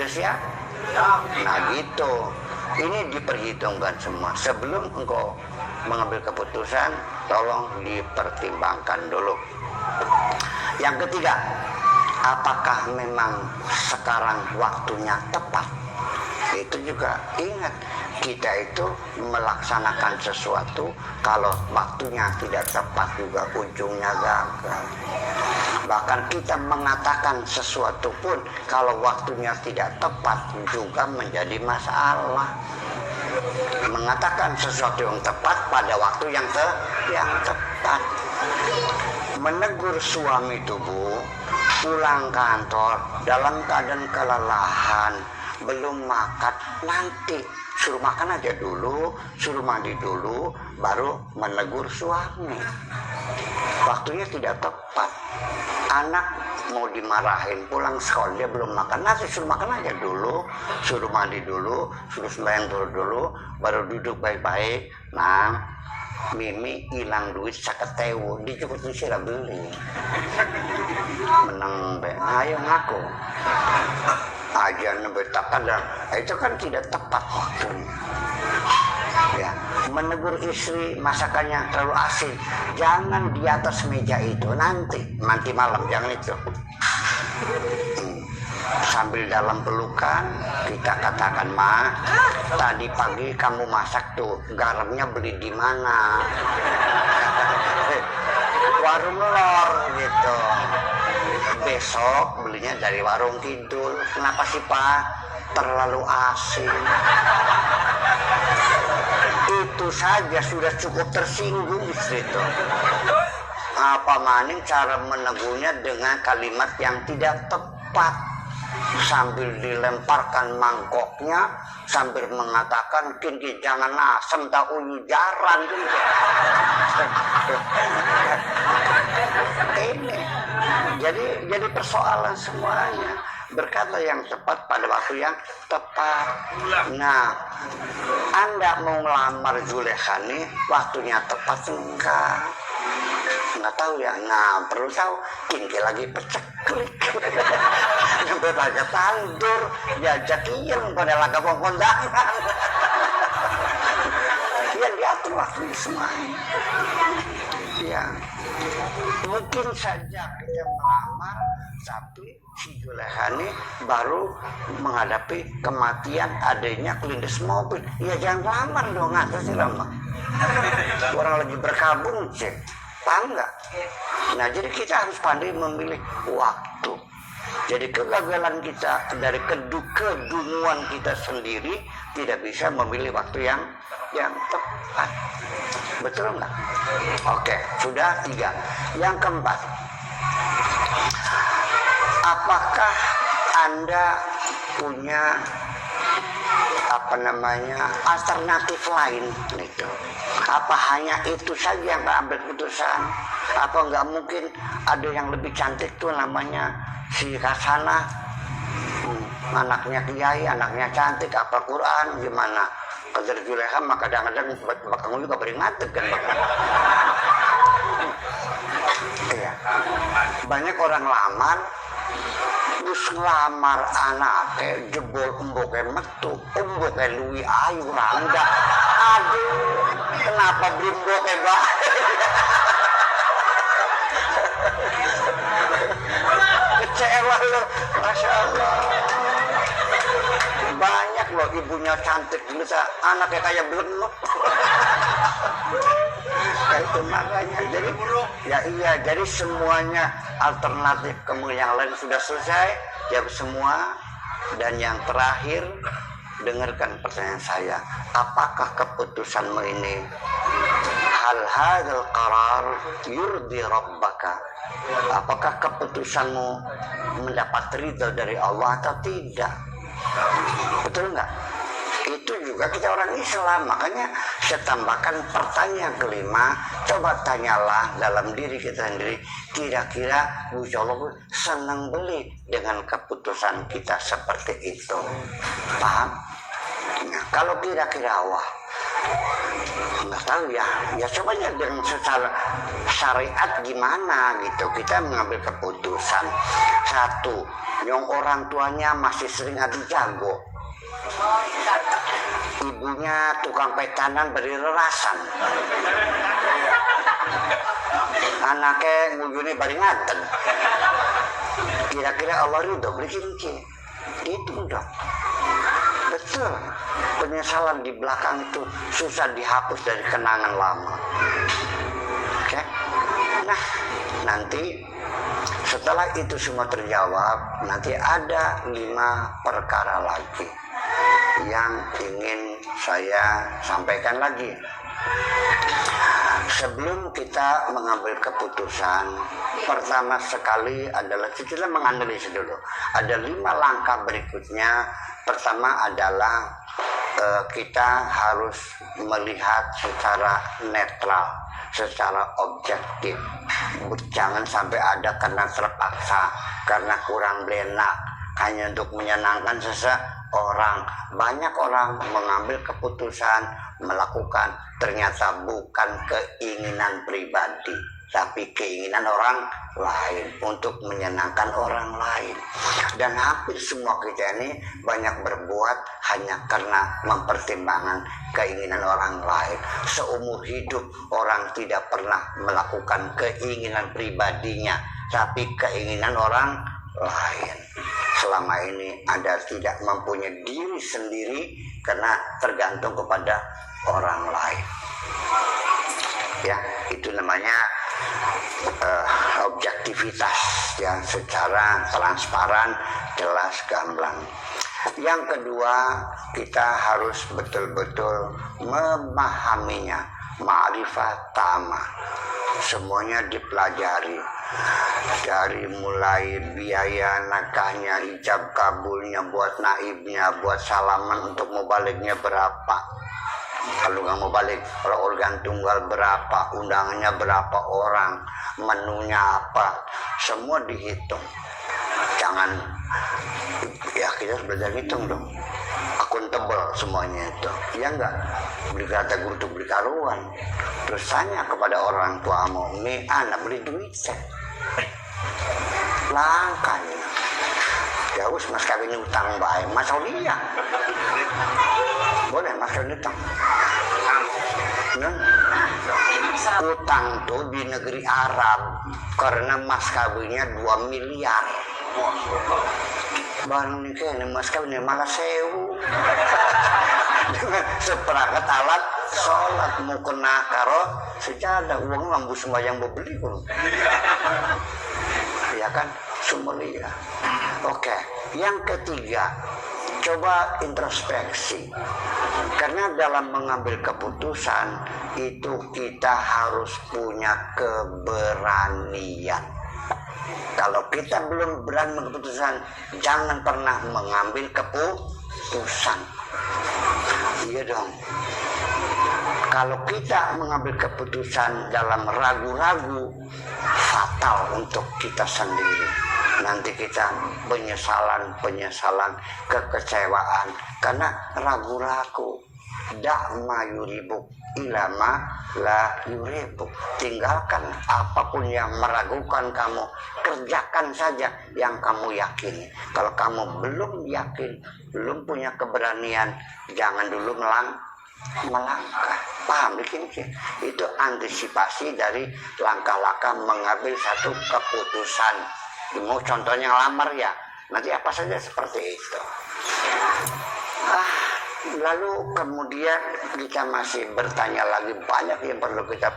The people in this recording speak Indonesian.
siap. Nah gitu, ini diperhitungkan semua. Sebelum engkau mengambil keputusan, tolong dipertimbangkan dulu. Yang ketiga, apakah memang sekarang waktunya tepat? Itu juga ingat, kita itu melaksanakan sesuatu, kalau waktunya tidak tepat juga ujungnya gagal. Bahkan kita mengatakan sesuatu pun kalau waktunya tidak tepat juga menjadi masalah. Mengatakan sesuatu yang tepat pada waktu yang tepat. Menegur suami itu, Bu, pulang kantor dalam keadaan kelelahan, belum makan, nanti suruh makan aja dulu, suruh mandi dulu, baru menegur suami. Waktunya tidak tepat. Anak mau dimarahin, pulang sekolah dia belum makan, nanti suruh makan aja dulu, suruh mandi dulu, suruh sembahyang dulu, baru duduk baik-baik. Nah, Mimi hilang duit 50.000, dijemput sih beli. Menang be, ayo ngaku. Aja nebetakan dan itu kan tidak tepat waktunya. Ya, menegur istri masakannya terlalu asin, jangan di atas meja itu, nanti malam, jangan itu. Sambil dalam pelukan kita katakan, Ma, tadi pagi kamu masak tuh, garamnya beli di mana? Warung lor gitu. Besok belinya dari warung kidul. Kenapa sih, Pak? Terlalu asin. Itu saja sudah cukup tersinggung istri itu. Apa maning cara menegurnya dengan kalimat yang tidak tepat, sambil dilemparkan mangkoknya, sambil mengatakan, kini jangan asem tak uyu jaran. Ini jadi persoalan semuanya. Berkata yang tepat pada waktu yang tepat. Nah, Anda mau ngelamar Zulekha nih, waktunya tepat enggak? Nggak tahu ya. Nah, perlu tahu, kini lagi peceklik. Sampai raja tandur, ya jakian pada laga kondangan. Ya diatur waktu semuanya. Ya, mungkin saja kita melamar, tapi si Zulekha ini baru menghadapi kematian adanya kelindes mobil. Ya jangan lamar dong, ngatas sih lama. Orang lagi berkabung cek, paham nggak? Nah, jadi kita harus pandai memilih waktu. Jadi kegagalan kita dari kedunguan kita sendiri, tidak bisa memilih waktu yang tepat. Betul nggak? Oke, sudah 3. Yang keempat, apakah Anda punya alternatif lain gitu? Apa hanya itu saja yang ambil keputusan? Apa nggak mungkin ada yang lebih cantik tuh, namanya si Kasana, anaknya kiai, anaknya cantik, apa Quran gimana? Kejar Zulekha mah kadang-kadang bakal juga beringatek kan bakal. Iya. Banyak orang lamar, terus ngelamar anaknya jebol emboknya metu, emboknya luwi ayu rangga. Aduh, kenapa beli emboknya baik? Kecewa loh, Masya Allah. Banyak loh ibunya cantik, bisa anaknya kayak belengok. Kayak itu makanya. Jadi ya iya, jadi semuanya alternatif kemudian yang lain sudah selesai, jawab semua. Dan yang terakhir, dengarkan pertanyaan saya, apakah keputusanmu ini hal hadzal qarar yurdi rabbaka? Apakah keputusanmu mendapat ridha dari Allah atau tidak? Betul nggak? Itu juga kita orang Islam. Makanya saya tambahkan pertanyaan kelima, coba tanyalah dalam diri kita sendiri, kira-kira Insya Allah senang beli dengan keputusan kita seperti itu. Paham? Nah, kalau kira-kira wah nggak tahu ya coba aja dengan secara syariat gimana gitu kita mengambil keputusan. 1, yang orang tuanya masih sering adu jago, ibunya tukang petanan beri rerasan, anaknya nguyune bari ngaten. Kira-kira Allah ridho beli cincin itu udah betul. Penyesalan di belakang itu susah dihapus dari kenangan lama. Oke? Nah, nanti setelah itu semua terjawab, nanti ada 5 perkara lagi yang ingin saya sampaikan lagi. Sebelum kita mengambil keputusan, pertama sekali adalah kita menganalisis dulu. Ada 5 langkah berikutnya. Pertama adalah kita harus melihat secara netral, secara objektif. Jangan sampai ada karena terpaksa, karena kurang benak, hanya untuk menyenangkan seseorang. Banyak orang mengambil keputusan, melakukan, ternyata bukan keinginan pribadi, tapi keinginan orang lain untuk menyenangkan orang lain. Dan hampir semua kita ini banyak berbuat hanya karena mempertimbangkan keinginan orang lain. Seumur hidup orang tidak pernah melakukan keinginan pribadinya, tapi keinginan orang lain. Selama ini Anda tidak mempunyai diri sendiri karena tergantung kepada orang lain. Ya, itu namanya objektivitas yang secara transparan, jelas, gamblang. Yang kedua, kita harus betul-betul memahaminya, ma'rifat tamah. Semuanya dipelajari, dari mulai biaya nakahnya, ijab kabulnya, buat naibnya, buat salaman untuk mubaliknya berapa, kalau nggak mau balik, kalau organ tunggal berapa, undangannya berapa orang, menunya apa, semua dihitung. Jangan, ya kita harus belajar hitung dong, akuntabel semuanya itu. Ya enggak, beli kata guru tuh beli karuan. Terus tanya kepada orang tuamu, "Mi anak beli duit saya." Langkahnya. Ya us mas kawin utang baik, mas Aulia. Boleh mas kawin utang. Utang tuh di negeri Arab karena mas kawinnya 2 miliar. Baru nikah ini mas kawinnya malah 1000. Seperangkat alat sholat mau kena karo sejadah uang lampu sembahyang beli pun. Ya kan, sumelia. Oke, yang ketiga, coba introspeksi. Karena dalam mengambil keputusan itu kita harus punya keberanian. Kalau kita belum berani mengambil keputusan, jangan pernah mengambil keputusan. Iya dong. Kalau kita mengambil keputusan dalam ragu-ragu, fatal untuk kita sendiri. Nanti kita penyesalan, kekecewaan karena ragu-ragu. Da'ma yuribuk ilama la yuribuk. Tinggalkan apapun yang meragukan kamu, kerjakan saja yang kamu yakini. Kalau kamu belum yakin, belum punya keberanian, jangan dulu melangkah. Paham bikin? Itu antisipasi dari langkah-langkah mengambil satu keputusan. Mau contohnya lamar ya, nanti apa saja seperti itu. Lalu kemudian kita masih bertanya lagi, banyak yang perlu kita